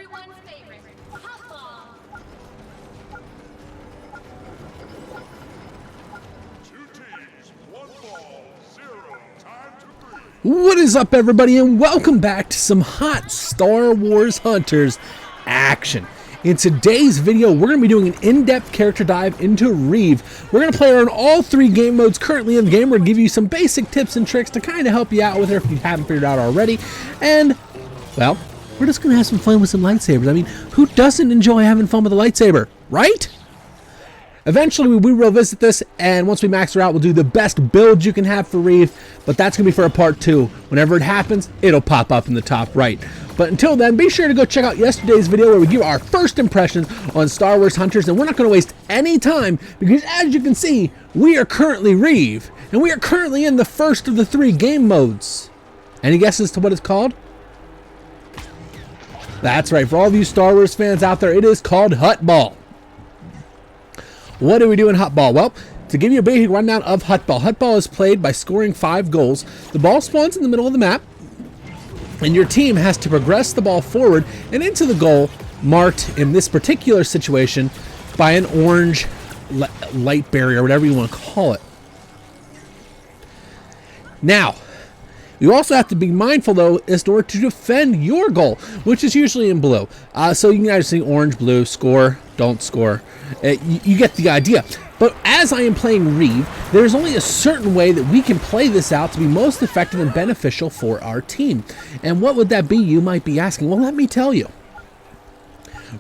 everyone's favorite, football. Two teams, one ball, zero, time to breathe. What is up, everybody, and welcome back to some hot Star Wars Hunters action. In today's video, we're going to be doing an in-depth character dive into Rieve. We're going to play her in all three game modes currently in the game. We're going to give you some basic tips and tricks to kind of help you out with her if you haven't figured it out already. And, well, we're just going to have some fun with some lightsabers. I mean, who doesn't enjoy having fun with a lightsaber, right? Eventually, we will revisit this, and once we max her out, we'll do the best build you can have for Rieve, but that's going to be for a part 2. Whenever it happens, it'll pop up in the top right. But until then, be sure to go check out yesterday's video where we give our first impressions on Star Wars Hunters, and we're not going to waste any time, because as you can see, we are currently Rieve, and we are currently in the first of the 3 game modes. Any guesses to what it's called? That's right, for all of you Star Wars fans out there, it is called Huttball. What do we do in Huttball? Well, to give you a basic rundown of Huttball, Huttball is played by scoring 5 goals. The ball spawns in the middle of the map, and your team has to progress the ball forward and into the goal, marked in this particular situation by an orange light barrier, whatever you want to call it. Now, you also have to be mindful, though, in order to defend your goal, which is usually in blue. So you can either see orange, blue, score, don't score. You get the idea. But as I am playing Rieve, there's only a certain way that we can play this out to be most effective and beneficial for our team. And what would that be, you might be asking? Well, let me tell you.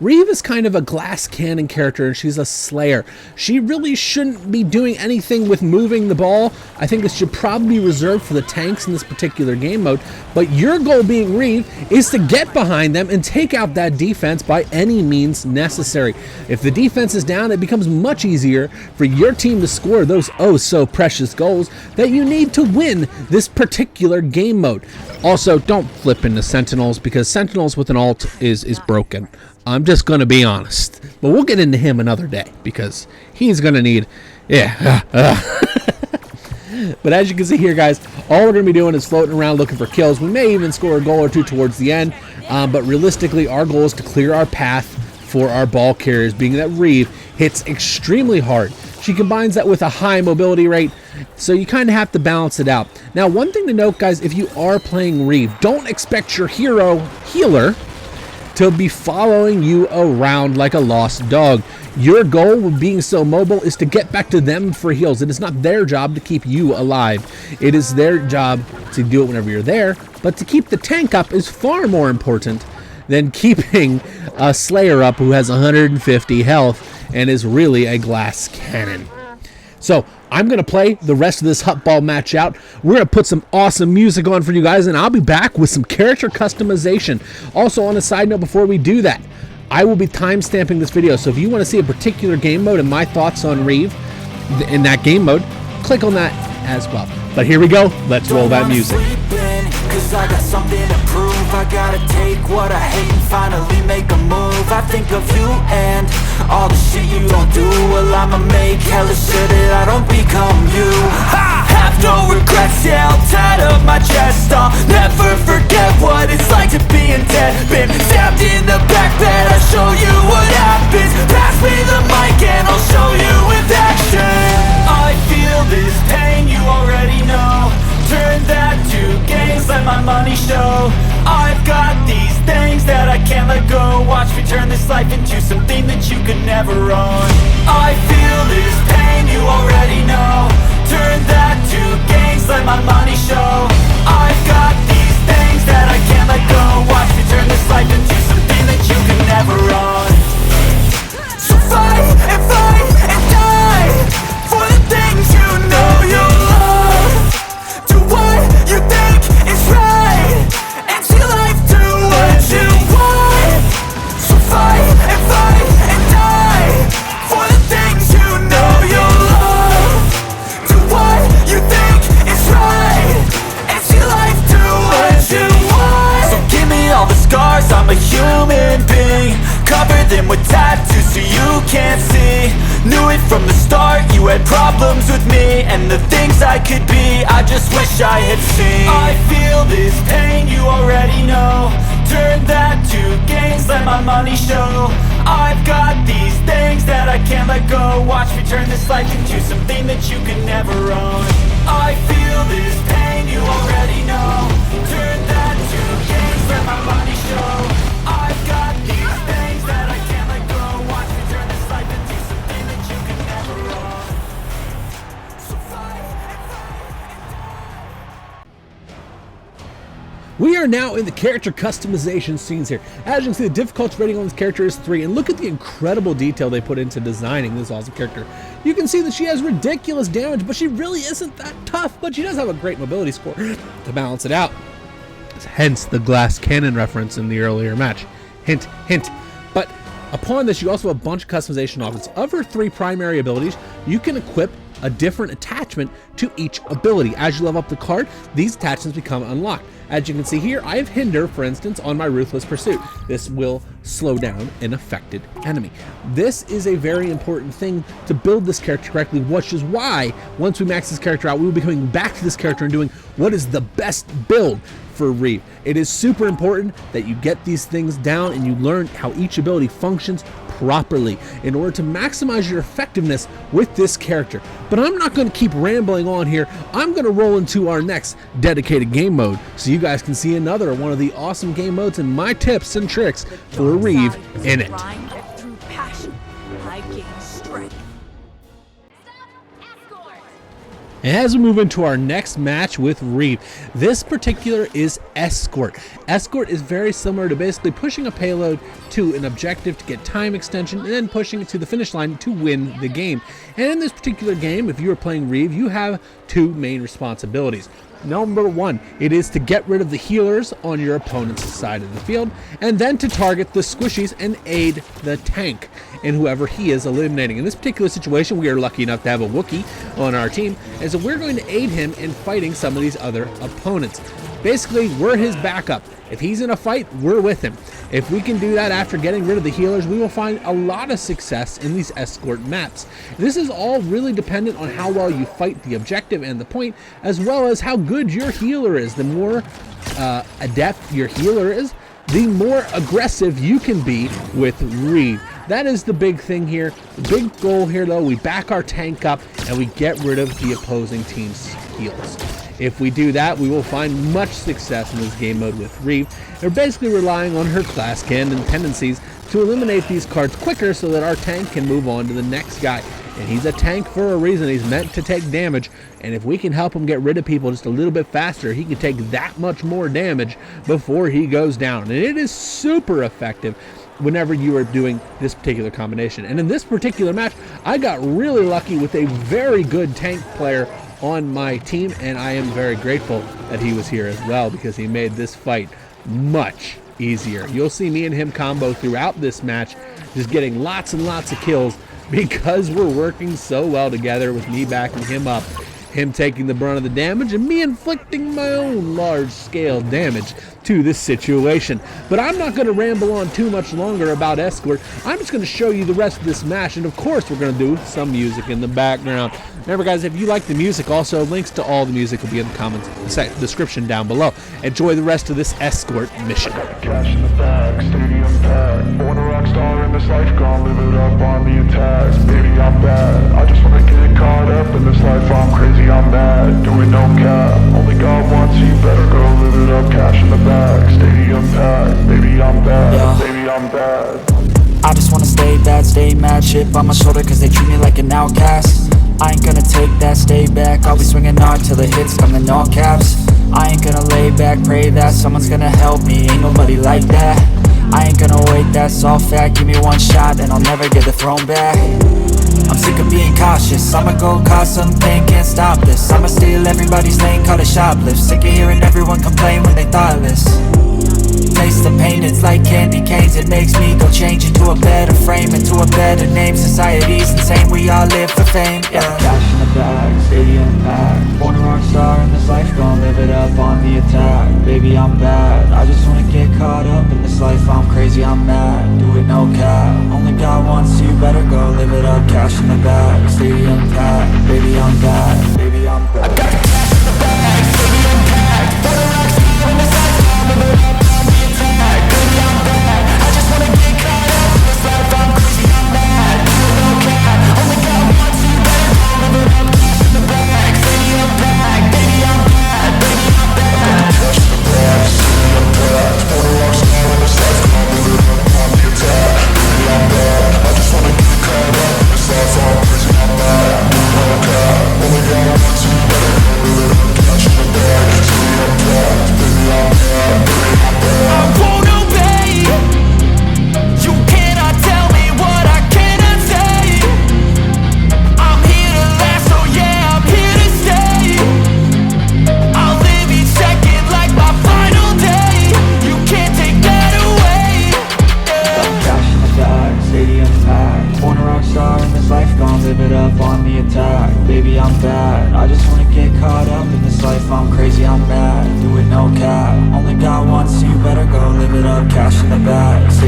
Rieve is kind of a glass cannon character, and she's a slayer. She really shouldn't be doing anything with moving the ball. I think this should probably be reserved for the tanks in this particular game mode. But your goal, being Rieve, is to get behind them and take out that defense by any means necessary. If the defense is down, it becomes much easier for your team to score those oh so precious goals that you need to win this particular game mode. Also, don't flip into Sentinels, because Sentinels with an alt is broken. I'm just going to be honest. But we'll get into him another day, because he's going to need... Yeah. But as you can see here, guys, all we're going to be doing is floating around looking for kills. We may even score a goal or 2 towards the end. But realistically, our goal is to clear our path for our ball carriers, being that Rieve hits extremely hard. She combines that with a high mobility rate, so you kind of have to balance it out. Now, one thing to note, guys, if you are playing Rieve, don't expect your healer to be following you around like a lost dog. Your goal with being so mobile is to get back to them for heals. It is not their job to keep you alive. It is their job to do it whenever you're there, but to keep the tank up is far more important than keeping a Slayer up who has 150 health and is really a glass cannon. So I'm going to play the rest of this Huttball match out. We're going to put some awesome music on for you guys, and I'll be back with some character customization. Also, on a side note, before we do that, I will be time-stamping this video. So if you want to see a particular game mode and my thoughts on Rieve in that game mode, click on that as well. But here we go. Let's roll that music. Cause I got something to prove. I gotta take what I hate and finally make a move. I think of you and all the shit you don't do. Well, I'ma make hella sure that I don't become you. I have no regrets, yeah, I'll tie up my chest. I'll never forget what it's like to be in debt. Been stabbed in the back bed, I'll show you what happens. Pass me the mic and I'll show you with action. I feel this pain, you already know. Turn that to gains, let my money show. I've got these things that I can't let go. Watch me turn this life into something that you could never own. I feel this pain, you already know. Turn that to gains, let my money show. I've got these things that I can't let go. Watch me turn this life into something that you could never own. So fight and die for the things you know you love. Do what you think is right, and see life do what you want. So fight and die for the things you know you love. Do what you think is right, and see life do what you want. So give me all the scars, I'm a human being. Cover them with tattoos so you can't see. Knew it from the start, you had problems with me and the things I could be, I just wish I had seen. I feel this pain, you already know. Turn that to gains, let my money show. I've got these things that I can't let go. Watch me turn this life into something that you can never own. I feel this pain, you already know. Turn that to gains, let my money show. I've got these things that I can't let go. Watch me turn this life into something that you can never own. So fight and fight and die. We are now in the character customization scenes here. As you can see, the difficulty rating on this character is 3, and look at the incredible detail they put into designing this awesome character. You can see that she has ridiculous damage, but she really isn't that tough, but she does have a great mobility score to balance it out. Hence the glass cannon reference in the earlier match. Hint, hint. But upon this, you also have a bunch of customization options. Of her 3 primary abilities, you can equip a different attachment to each ability. As you level up the card, these attachments become unlocked. As you can see here, I have Hinder, for instance, on my Ruthless Pursuit. This will slow down an affected enemy. This is a very important thing to build this character correctly, which is why, once we max this character out, we will be coming back to this character and doing what is the best build for Rieve. It is super important that you get these things down and you learn how each ability functions properly in order to maximize your effectiveness with this character. But I'm not going to keep rambling on here. I'm going to roll into our next dedicated game mode so you guys can see another one of the awesome game modes and my tips and tricks for Rieve in it. Through passion, I gain strength. Escourt. As we move into our next match with Rieve, this particular is Escort. Escort is very similar to basically pushing a payload to an objective to get time extension and then pushing it to the finish line to win the game. And in this particular game, if you are playing Rieve, you have 2 main responsibilities. Number 1, it is to get rid of the healers on your opponent's side of the field, and then to target the squishies and aid the tank and whoever he is eliminating. In this particular situation, we are lucky enough to have a Wookiee on our team, and so we're going to aid him in fighting some of these other opponents. Basically, we're his backup. If he's in a fight, we're with him. If we can do that after getting rid of the healers, we will find a lot of success in these Escort maps. This is all really dependent on how well you fight the objective and the point, as well as how good your healer is. The more adept your healer is, the more aggressive you can be with Rieve. That is the big thing here. The big goal here, though, we back our tank up and we get rid of the opposing team's heals. If we do that, we will find much success in this game mode with Rieve. We're basically relying on her glass cannon tendencies to eliminate these cards quicker so that our tank can move on to the next guy. And he's a tank for a reason. He's meant to take damage, and if we can help him get rid of people just a little bit faster, he can take that much more damage before he goes down. And it is super effective whenever you are doing this particular combination. And in this particular match, I got really lucky with a very good tank player on my team, and I am very grateful that he was here as well because he made this fight much easier. You'll see me and him combo throughout this match, just getting lots and lots of kills because we're working so well together with me backing him up, him taking the brunt of the damage, and me inflicting my own large-scale damage to this situation. But I'm not going to ramble on too much longer about Escort. I'm just going to show you the rest of this match, and of course we're going to do some music in the background. Remember, guys, if you like the music, also links to all the music will be in the comments description down below. Enjoy the rest of this Escort mission. Cash in the bag, stadium packed. Born a rock star in this life, gonna live it up on the attacks. Baby, I'm bad. I just wanna get caught up in this life. I'm crazy, I'm mad. Doing no cap. Only God wants you, better go live it up. Cash in the bag, stadium packed. Baby, I'm bad. Baby, I'm bad. I just wanna stay bad, stay mad. Chip on my shoulder cause they treat me like an outcast. I ain't gonna take that, stay back. I'll be swinging hard till the hits come in all caps. I ain't gonna lay back, pray that someone's gonna help me. Ain't nobody like that. I ain't gonna wait, that's all fact. Give me one shot and I'll never get the throne back. I'm sick of being cautious. I'ma go cause something, can't stop this. I'ma steal everybody's lane, call it shoplift. Sick of hearing everyone complain when they thoughtless. Taste the pain, it's like candy canes. It makes me go change into a better frame, into a better name. Society's insane, we all live for fame, yeah. Cash in the bag, stadium packed. Born a rock star in this life, gonna live it up on the attack. Baby, I'm bad, I just wanna get caught up in this life. I'm crazy, I'm mad, do it no cap. Only God wants you, better go live it up. Cash in the bag, stadium packed. Baby, I'm bad, baby, I'm bad. I got the cash in the bag, stadium packed. Born a rock star in this life, gonna live it up on the attack. Baby, I'm bad, I just wanna get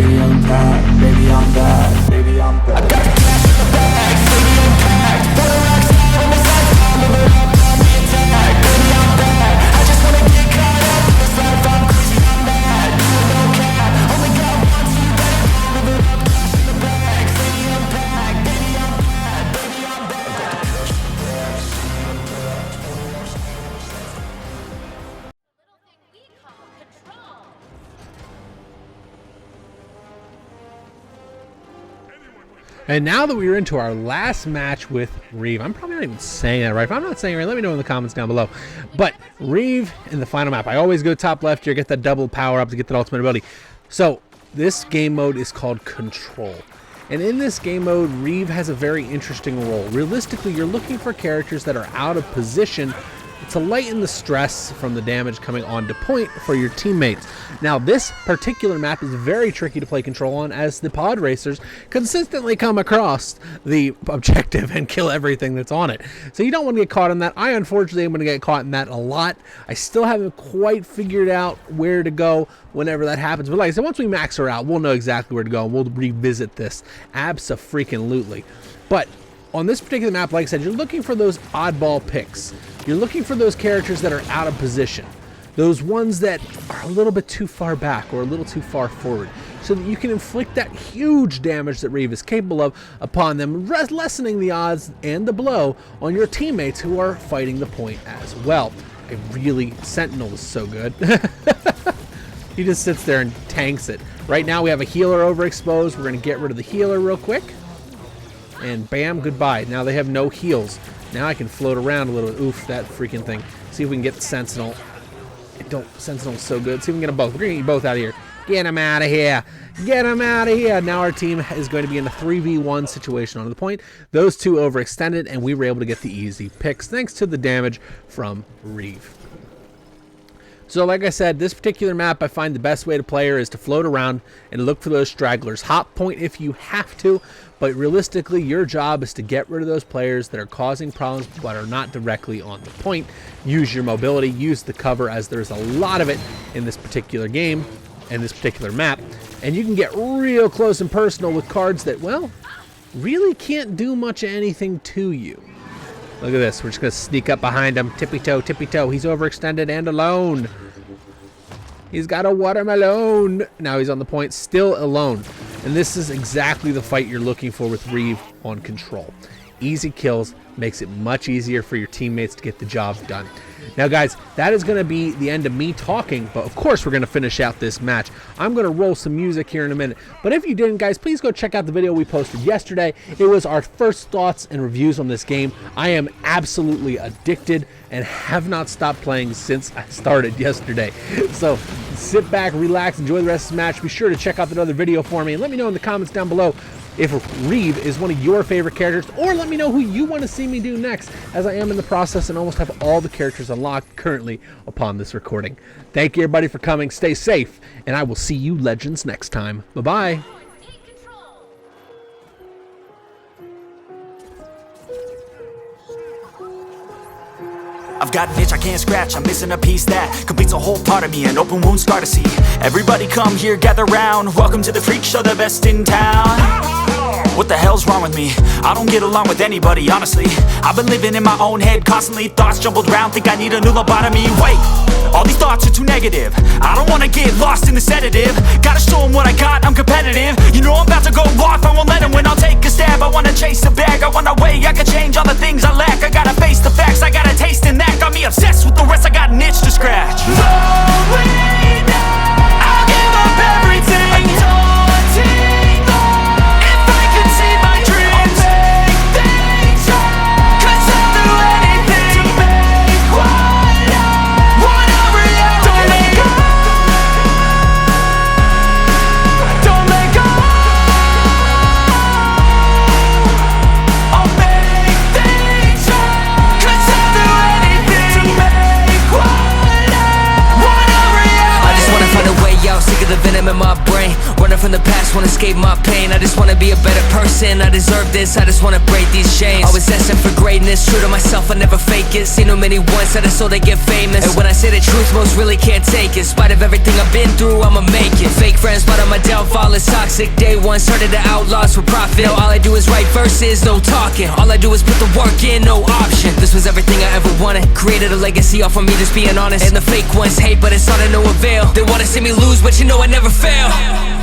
baby I'm back, baby I'm back, baby I'm back. I got the cash in the bag, stadium packed. What a rock star in this life, I'm living up on the attack. Baby I'm back, I just wanna get caught up in this life, I'm crazy, I'm mad. No cap, only got one, so you better live it up. Cash in the bag, stadium packed. Baby I'm bad, baby I'm bad. And now that we are into our last match with Rieve, I'm probably not even saying that right. If I'm not saying it right, let me know in the comments down below. But Rieve in the final map, I always go top left here, get that double power up to get that ultimate ability. So this game mode is called Control. And in this game mode, Rieve has a very interesting role. Realistically, you're looking for characters that are out of position to lighten the stress from the damage coming onto point for your teammates. Now, this particular map is very tricky to play Control on, as the pod racers consistently come across the objective and kill everything that's on it. So you don't want to get caught in that. I unfortunately am going to get caught in that a lot. I still haven't quite figured out where to go whenever that happens. But like I said, once we max her out, we'll know exactly where to go, and we'll revisit this abso-freaking-lutely. But on this particular map, like I said, you're looking for those oddball picks. You're looking for those characters that are out of position. Those ones that are a little bit too far back or a little too far forward, so that you can inflict that huge damage that Rieve is capable of upon them, lessening the odds and the blow on your teammates who are fighting the point as well. Sentinel is so good. He just sits there and tanks it. Right now we have a healer overexposed. We're going to get rid of the healer real quick. And bam, goodbye. Now they have no heals. Now I can float around a little. Oof, that freaking thing. See if we can get the Sentinel. Sentinel's so good. See if we can get them both. We're going to get you both out of here. Get them out of here. Get them out of here. Now our team is going to be in a 3v1 situation on the point. Those two overextended, and we were able to get the easy picks thanks to the damage from Rieve. So like I said, this particular map, I find the best way to play her is to float around and look for those stragglers. Hop point if you have to, but realistically, your job is to get rid of those players that are causing problems but are not directly on the point. Use your mobility, use the cover, as there's a lot of it in this particular game and this particular map. And you can get real close and personal with cards that, well, really can't do much of anything to you. Look at this. We're just going to sneak up behind him. Tippy-toe, tippy-toe. He's overextended and alone. He's got a watermelon. Now he's on the point, still alone. And this is exactly the fight you're looking for with Rieve on Control. Easy kills, makes it much easier for your teammates to get the job done. Now guys, that is going to be the end of me talking, but of course we're going to finish out this match. I'm going to roll some music here in a minute, but if you didn't, guys, please go check out the video we posted yesterday. It was our first thoughts and reviews on this game. I am absolutely addicted and have not stopped playing since I started yesterday. So sit back, relax, enjoy the rest of the match. Be sure to check out that other video for me, and let me know in the comments down below if Rieve is one of your favorite characters, or let me know who you want to see me do next, as I am in the process and almost have all the characters unlocked currently upon this recording. Thank you everybody for coming, stay safe, and I will see you legends next time. Bye-bye. I've got an itch I can't scratch, I'm missing a piece that completes a whole part of me, an open wound scar to see. Everybody come here, gather round, welcome to the freak show, the best in town. What the hell's wrong with me? I don't get along with anybody, honestly. I've been living in my own head constantly, thoughts jumbled round, think I need a new lobotomy. Wait, all these thoughts are too negative, I don't wanna get lost in the sedative. Gotta show them what I got, I'm competitive. You know I'm about to go off, I won't let them win, I'll take a stab. I wanna chase a bag, I wanna weigh, I can change all the things I lack. I gotta face the facts, I got a taste in that. Got me obsessed with the rest, I got an itch to scratch. I'll give up everything. If I could see my dreams, I'll make things right. 'Cause I'll do anything to make what I want a reality. Don't let go. past, won't escape my pain. I just wanna be a better person, I deserve this, I just wanna break these chains. Always asking for greatness, true to myself, I never fake it. Seen too many once, that is so they get famous. And when I say the truth, most really can't take it. In spite of everything I've been through, I'ma make it. Fake friends, but on my downfall is toxic. Day one, started the outlaws for profit. Now all I do is write verses, no talking. All I do is put the work in, no option. This was everything I ever wanted. Created a legacy off of me just being honest. And the fake ones hate, but it's all to no avail. They wanna see me lose, but you know I never fail.